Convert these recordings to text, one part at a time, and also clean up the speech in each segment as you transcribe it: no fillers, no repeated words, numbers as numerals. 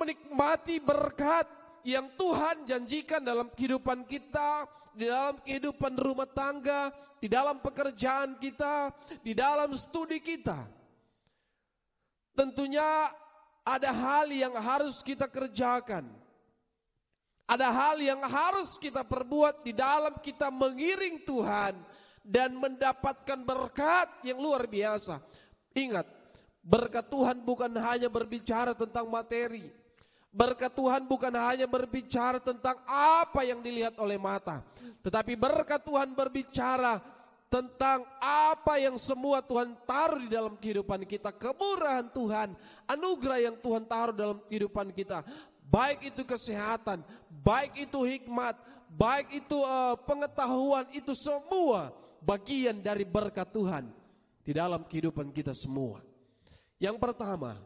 menikmati berkat yang Tuhan janjikan dalam kehidupan kita, di dalam kehidupan rumah tangga, di dalam pekerjaan kita, di dalam studi kita, tentunya ada hal yang harus kita kerjakan. Ada hal yang harus kita perbuat di dalam kita mengiring Tuhan dan mendapatkan berkat yang luar biasa. Ingat, berkat Tuhan bukan hanya berbicara tentang materi. Berkat Tuhan bukan hanya berbicara tentang apa yang dilihat oleh mata. Tetapi berkat Tuhan berbicara tentang apa yang semua Tuhan taruh di dalam kehidupan kita. Kemurahan Tuhan, anugerah yang Tuhan taruh dalam kehidupan kita. Baik itu kesehatan, baik itu hikmat, baik itu pengetahuan, itu semua bagian dari berkat Tuhan di dalam kehidupan kita semua. Yang pertama,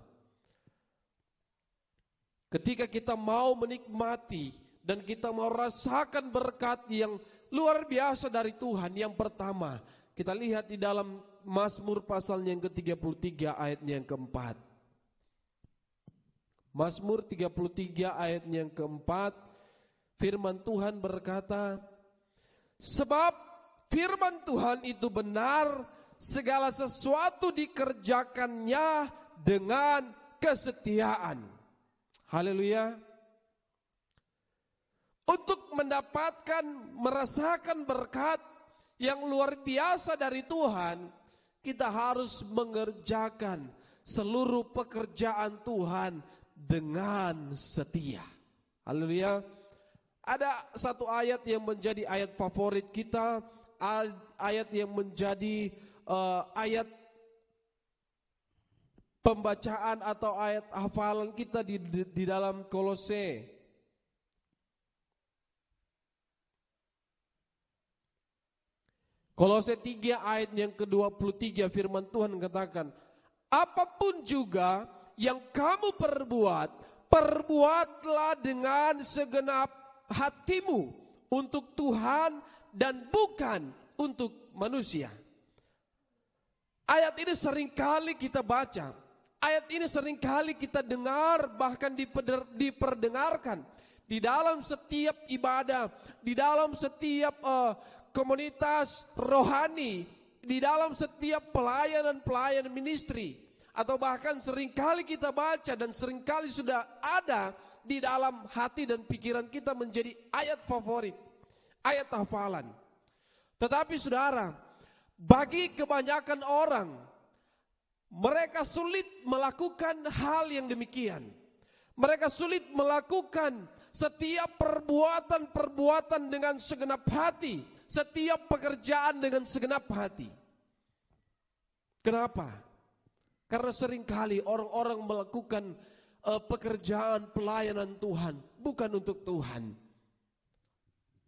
ketika kita mau menikmati dan kita mau rasakan berkat yang luar biasa dari Tuhan, yang pertama kita lihat di dalam Mazmur pasalnya yang ke-33 ayatnya yang keempat. Mazmur 33 ayatnya yang keempat, firman Tuhan berkata, sebab firman Tuhan itu benar, segala sesuatu dikerjakannya dengan kesetiaan. Haleluya. Untuk mendapatkan, merasakan berkat yang luar biasa dari Tuhan, kita harus mengerjakan seluruh pekerjaan Tuhan dengan setia. Haleluya. Ada satu ayat yang menjadi ayat favorit kita, ayat yang menjadi ayat pembacaan atau ayat hafalan kita di dalam Kolose. Kolose 3 ayat yang ke-23, firman Tuhan katakan, apapun juga yang kamu perbuat, perbuatlah dengan segenap hatimu untuk Tuhan dan bukan untuk manusia. Ayat ini seringkali kita baca, ayat ini seringkali kita dengar, bahkan diperdengarkan di dalam setiap ibadah, di dalam setiap komunitas rohani, di dalam setiap pelayanan ministry. Atau bahkan seringkali kita baca dan seringkali sudah ada di dalam hati dan pikiran kita menjadi ayat favorit, ayat hafalan. Tetapi saudara, bagi kebanyakan orang, mereka sulit melakukan hal yang demikian. Mereka sulit melakukan setiap perbuatan-perbuatan dengan segenap hati, setiap pekerjaan dengan segenap hati. Kenapa? Karena seringkali orang-orang melakukan pekerjaan pelayanan Tuhan bukan untuk Tuhan.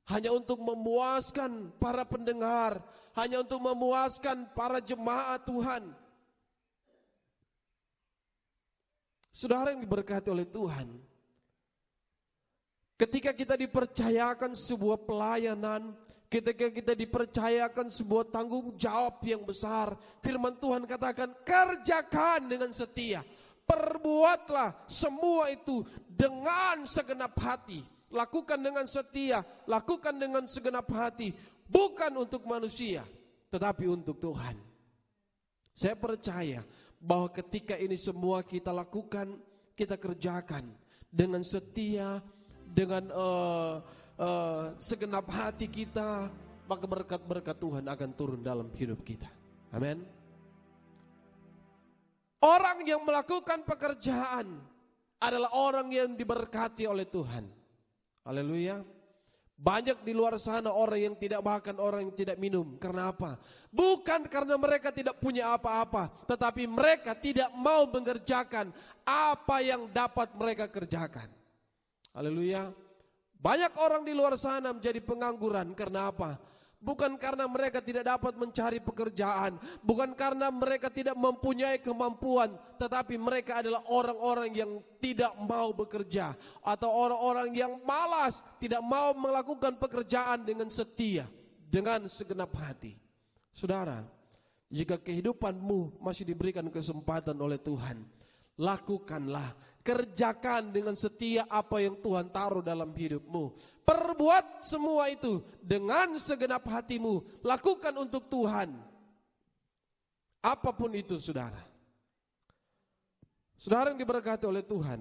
Hanya untuk memuaskan para pendengar, hanya untuk memuaskan para jemaat Tuhan. Saudara yang diberkati oleh Tuhan, ketika kita dipercayakan sebuah pelayanan, ketika kita dipercayakan sebuah tanggung jawab yang besar, firman Tuhan katakan, kerjakan dengan setia. Perbuatlah semua itu dengan segenap hati. Lakukan dengan setia, lakukan dengan segenap hati. Bukan untuk manusia, tetapi untuk Tuhan. Saya percaya bahwa ketika ini semua kita lakukan, kita kerjakan dengan setia, dengan segenap hati kita, maka berkat-berkat Tuhan akan turun dalam hidup kita. Amin. Orang yang melakukan pekerjaan adalah orang yang diberkati oleh Tuhan. Haleluya. Banyak di luar sana orang yang tidak makan, orang yang tidak minum. Karena apa? Bukan karena mereka tidak punya apa-apa, tetapi mereka tidak mau mengerjakan apa yang dapat mereka kerjakan. Haleluya. Banyak orang di luar sana menjadi pengangguran. Karena apa? Bukan karena mereka tidak dapat mencari pekerjaan, bukan karena mereka tidak mempunyai kemampuan, tetapi mereka adalah orang-orang yang tidak mau bekerja, atau orang-orang yang malas, tidak mau melakukan pekerjaan dengan setia, dengan segenap hati. Saudara, jika kehidupanmu masih diberikan kesempatan oleh Tuhan, lakukanlah Kerjakan dengan setia apa yang Tuhan taruh dalam hidupmu. Perbuat semua itu dengan segenap hatimu. Lakukan untuk Tuhan. Apapun itu, saudara. Saudara yang diberkati oleh Tuhan.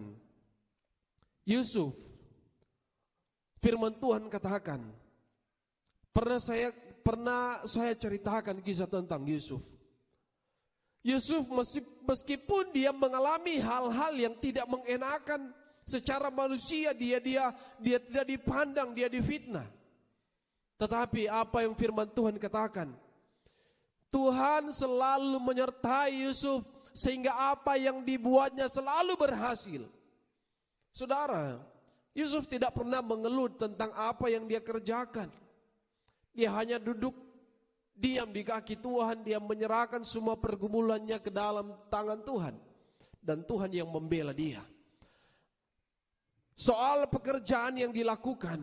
Yusuf, firman Tuhan katakan, pernah saya ceritakan kisah tentang Yusuf. Yusuf meskipun dia mengalami hal-hal yang tidak mengenakan secara manusia, dia tidak dipandang, dia difitnah. Tetapi apa yang firman Tuhan katakan, Tuhan selalu menyertai Yusuf sehingga apa yang dibuatnya selalu berhasil. Saudara, Yusuf tidak pernah mengeluh tentang apa yang dia kerjakan. Dia hanya duduk diam di kaki Tuhan, dia menyerahkan semua pergumulannya ke dalam tangan Tuhan. Dan Tuhan yang membela dia. Soal pekerjaan yang dilakukan,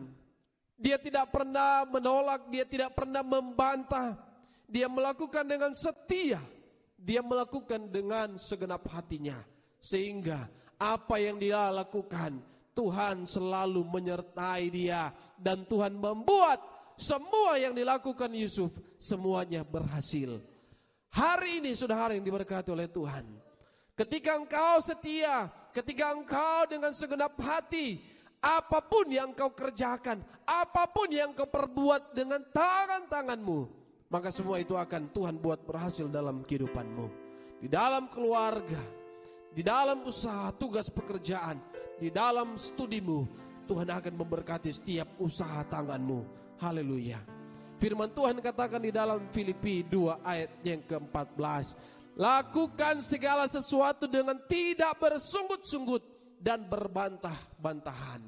dia tidak pernah menolak, dia tidak pernah membantah. Dia melakukan dengan setia, dia melakukan dengan segenap hatinya. Sehingga apa yang dia lakukan, Tuhan selalu menyertai dia. Dan Tuhan membuat semua yang dilakukan Yusuf, semuanya berhasil. Hari ini saudara yang diberkati oleh Tuhan, ketika engkau setia, ketika engkau dengan segenap hati, apapun yang engkau kerjakan, apapun yang engkau perbuat dengan tangan-tanganmu, maka semua itu akan Tuhan buat berhasil dalam kehidupanmu. Di dalam keluarga, di dalam usaha, tugas pekerjaan, di dalam studimu, Tuhan akan memberkati setiap usaha tanganmu. Haleluya. Firman Tuhan katakan di dalam Filipi 2 ayat yang ke-14. Lakukan segala sesuatu dengan tidak bersungut-sungut dan berbantah-bantahan.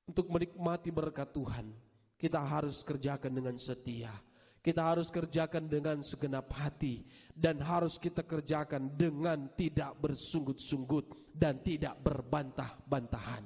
Untuk menikmati berkat Tuhan, kita harus kerjakan dengan setia. Kita harus kerjakan dengan segenap hati. Dan harus kita kerjakan dengan tidak bersungut-sungut dan tidak berbantah-bantahan.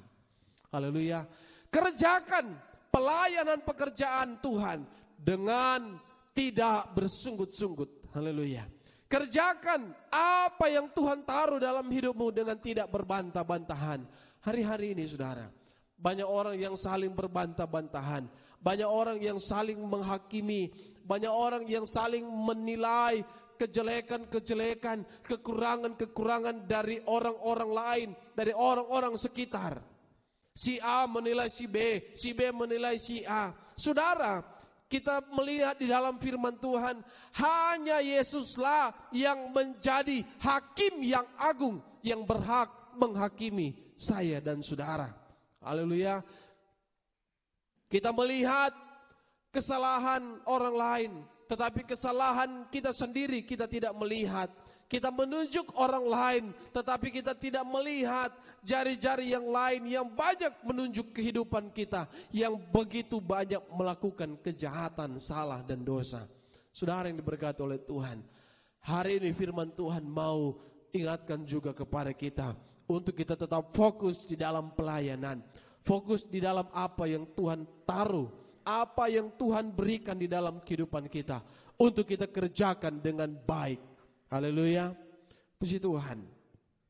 Haleluya. Kerjakan pelayanan pekerjaan Tuhan dengan tidak bersungut-sungut. Haleluya. Kerjakan apa yang Tuhan taruh dalam hidupmu dengan tidak berbantah-bantahan. Hari-hari ini saudara, banyak orang yang saling berbantah-bantahan. Banyak orang yang saling menghakimi. Banyak orang yang saling menilai kejelekan-kejelekan, kekurangan-kekurangan dari orang-orang lain, dari orang-orang sekitar. Si A menilai si B menilai si A. Saudara, kita melihat di dalam firman Tuhan, hanya Yesuslah yang menjadi hakim yang agung, yang berhak menghakimi saya dan saudara. Haleluya. Kita melihat kesalahan orang lain, tetapi kesalahan kita sendiri kita tidak melihat. Kita menunjuk orang lain, tetapi kita tidak melihat jari-jari yang lain yang banyak menunjuk kehidupan kita, yang begitu banyak melakukan kejahatan, salah dan dosa. Saudara yang diberkati oleh Tuhan, hari ini firman Tuhan mau ingatkan juga kepada kita untuk kita tetap fokus di dalam pelayanan, fokus di dalam apa yang Tuhan taruh, apa yang Tuhan berikan di dalam kehidupan kita, untuk kita kerjakan dengan baik. Haleluya. Puji Tuhan.